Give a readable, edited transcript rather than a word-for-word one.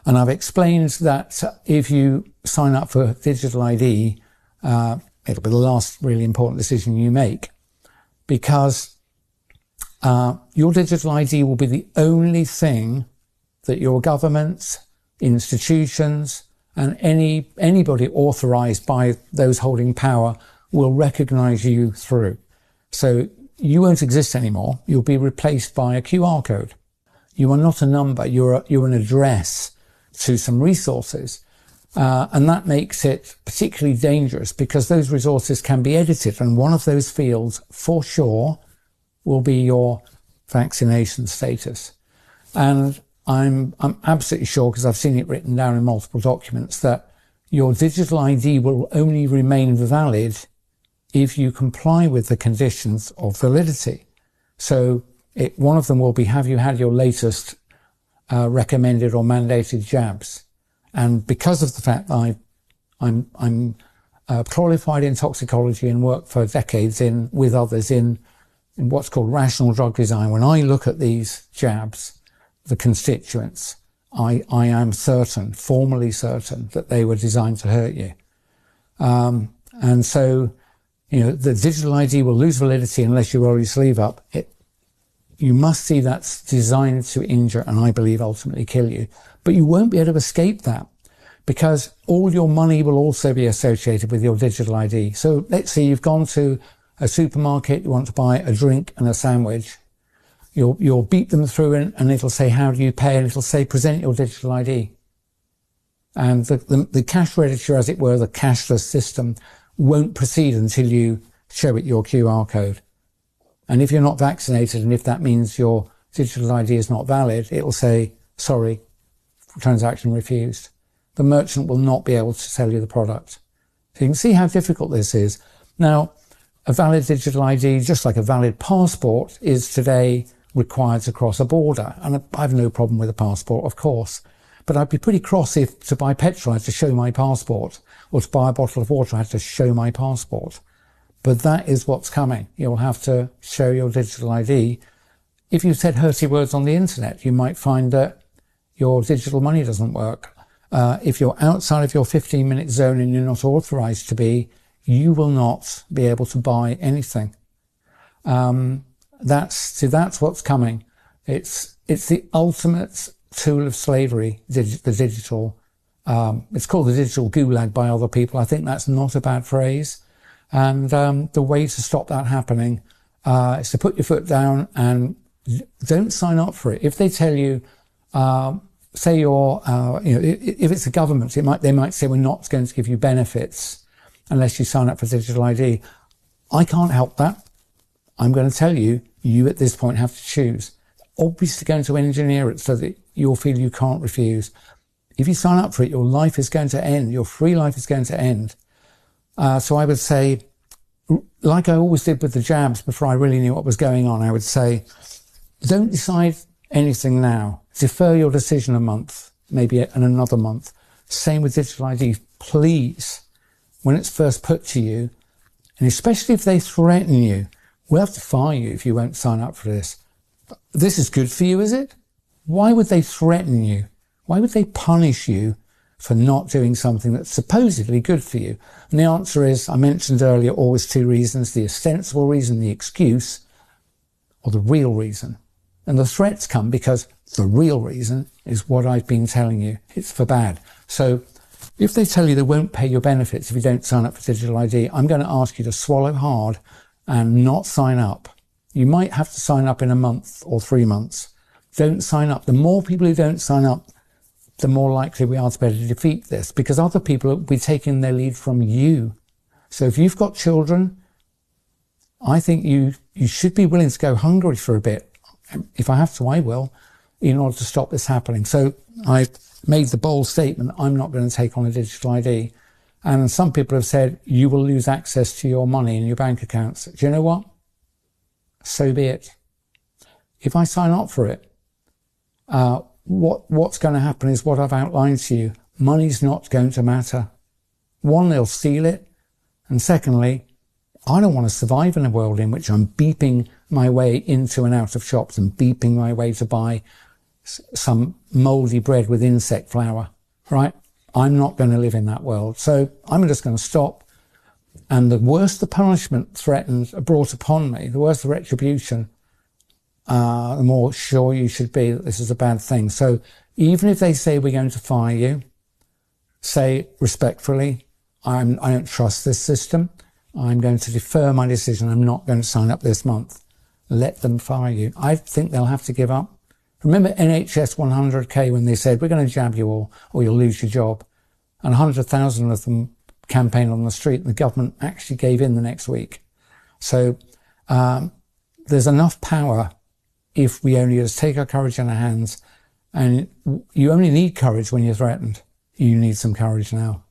And I've explained that if you sign up for digital ID, it'll be the last really important decision you make, because your digital ID will be the only thing that your governments, institutions, and anybody authorized by those holding power will recognize you through. So you won't exist anymore. You'll be replaced by a QR code. You are not a number. You're an address to some resources. And that makes it particularly dangerous because those resources can be edited. And one of those fields, for sure, will be your vaccination status. And I'm absolutely sure, because I've seen it written down in multiple documents, that your digital ID will only remain valid if you comply with the conditions of validity. So one of them will be, have you had your latest recommended or mandated jabs? And because of the fact that I'm qualified in toxicology and worked for decades with others in what's called rational drug design, when I look at these jabs, the constituents, I am certain, formally certain, that they were designed to hurt you. And so, the digital ID will lose validity unless you roll your sleeve up. You must see that's designed to injure and, I believe, ultimately kill you. But you won't be able to escape that, because all your money will also be associated with your digital ID. So let's say you've gone to a supermarket, you want to buy a drink and a sandwich. You'll beep them through and it'll say, how do you pay? And it'll say, present your digital ID. And the cash register, as it were, the cashless system, won't proceed until you show it your QR code. And if you're not vaccinated, and if that means your digital ID is not valid, it'll say, sorry, transaction refused. The merchant will not be able to sell you the product. So you can see how difficult this is. Now, a valid digital ID, just like a valid passport, is today required to cross a border. And I have no problem with a passport, of course. But I'd be pretty cross if to buy petrol I had to show my passport, or to buy a bottle of water I had to show my passport. But that is what's coming. You'll have to show your digital ID. If you said hurty words on the internet, you might find that your digital money doesn't work. If you're outside of your 15-minute zone and you're not authorized to be, you will not be able to buy anything. That's what's coming. It's the ultimate tool of slavery, the digital. It's called the digital gulag by other people. I think that's not a bad phrase. And the way to stop that happening is to put your foot down and don't sign up for it. If they tell you, say you're, if it's a government, they might say, we're not going to give you benefits unless you sign up for digital ID. I can't help that. I'm going to tell you, you at this point have to choose. Obviously going to engineer it so that you'll feel you can't refuse. If you sign up for it, your life is going to end. Your free life is going to end. So I would say, like I always did with the jabs before I really knew what was going on, I would say, don't decide anything now. Defer your decision a month, maybe another month. Same with digital ID. Please, when it's first put to you, and especially if they threaten you, we'll have to fire you if you won't sign up for this. This is good for you, is it? Why would they threaten you? Why would they punish you for not doing something that's supposedly good for you? And the answer is, I mentioned earlier, always two reasons: the ostensible reason, the excuse, or the real reason. And the threats come because the real reason is what I've been telling you. It's for bad. So if they tell you they won't pay your benefits if you don't sign up for digital ID, I'm going to ask you to swallow hard and not sign up. You might have to sign up in a month or 3 months. Don't sign up. The more people who don't sign up, the more likely we are to be able to defeat this, because other people will be taking their lead from you. So if you've got children, I think you should be willing to go hungry for a bit. If I have to, I will, in order to stop this happening. So I've made the bold statement, I'm not going to take on a digital ID. And some people have said, you will lose access to your money in your bank accounts. Do you know what? So be it. If I sign up for it, what's going to happen is what I've outlined to you. Money's not going to matter. One, they'll steal it. And secondly, I don't want to survive in a world in which I'm beeping my way into and out of shops and beeping my way to buy some mouldy bread with insect flour, right? I'm not going to live in that world. So I'm just going to stop. And the worse the punishment brought upon me, the worse the retribution, the more sure you should be that this is a bad thing. So even if they say we're going to fire you, say respectfully, I don't trust this system. I'm going to defer my decision. I'm not going to sign up this month. Let them fire you. I think they'll have to give up. Remember NHS 100K when they said, we're going to jab you all or you'll lose your job. And 100,000 of them campaigned on the street. And the government actually gave in the next week. So there's enough power if we only just take our courage in our hands. And you only need courage when you're threatened. You need some courage now.